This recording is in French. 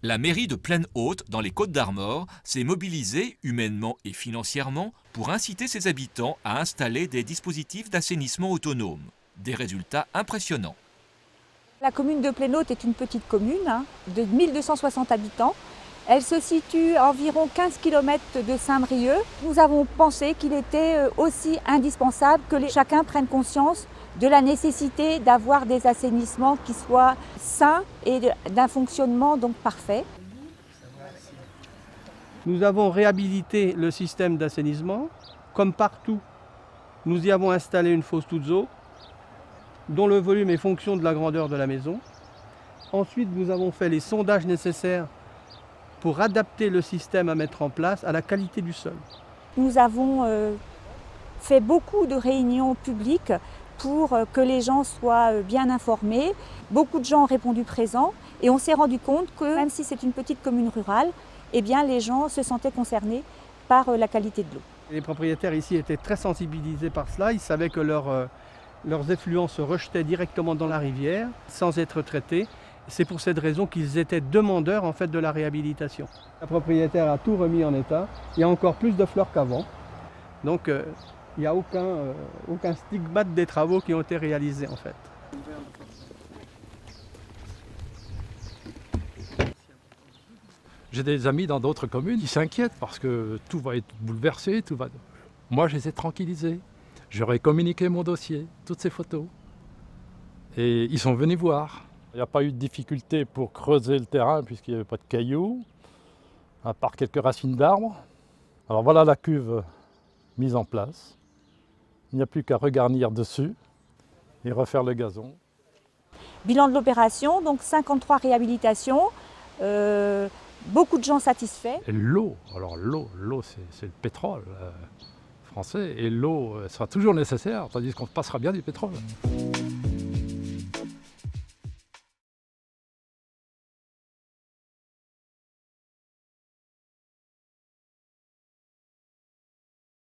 La mairie de Plaine-Haute, dans les Côtes-d'Armor, s'est mobilisée humainement et financièrement pour inciter ses habitants à installer des dispositifs d'assainissement autonomes. Des résultats impressionnants. La commune de Plaine-Haute est une petite commune de 1260 habitants. Elle se situe à environ 15 km de Saint-Brieuc. Nous avons pensé qu'il était aussi indispensable que chacun prenne conscience de la nécessité d'avoir des assainissements qui soient sains et d'un fonctionnement donc parfait. Nous avons réhabilité le système d'assainissement. Comme partout, nous y avons installé une fosse toute eau dont le volume est fonction de la grandeur de la maison. Ensuite, nous avons fait les sondages nécessaires pour adapter le système à mettre en place à la qualité du sol. Nous avons fait beaucoup de réunions publiques pour que les gens soient bien informés. Beaucoup de gens ont répondu présent et on s'est rendu compte que même si c'est une petite commune rurale, eh bien, les gens se sentaient concernés par la qualité de l'eau. Les propriétaires ici étaient très sensibilisés par cela. Ils savaient que leurs effluents se rejetaient directement dans la rivière sans être traités. C'est pour cette raison qu'ils étaient demandeurs en fait, de la réhabilitation. La propriétaire a tout remis en état. Il y a encore plus de fleurs qu'avant. Donc il n'y a aucun stigmate des travaux qui ont été réalisés en fait. J'ai des amis dans d'autres communes qui s'inquiètent parce que tout va être bouleversé. Moi, je les ai tranquillisés. J'aurais communiqué mon dossier, toutes ces photos. Et ils sont venus voir. Il n'y a pas eu de difficulté pour creuser le terrain puisqu'il n'y avait pas de cailloux, à part quelques racines d'arbres. Alors voilà la cuve mise en place. Il n'y a plus qu'à regarnir dessus et refaire le gazon. Bilan de l'opération, donc 53 réhabilitations, beaucoup de gens satisfaits. Et l'eau, alors l'eau c'est le pétrole français et l'eau sera toujours nécessaire, tandis qu'on passera bien du pétrole.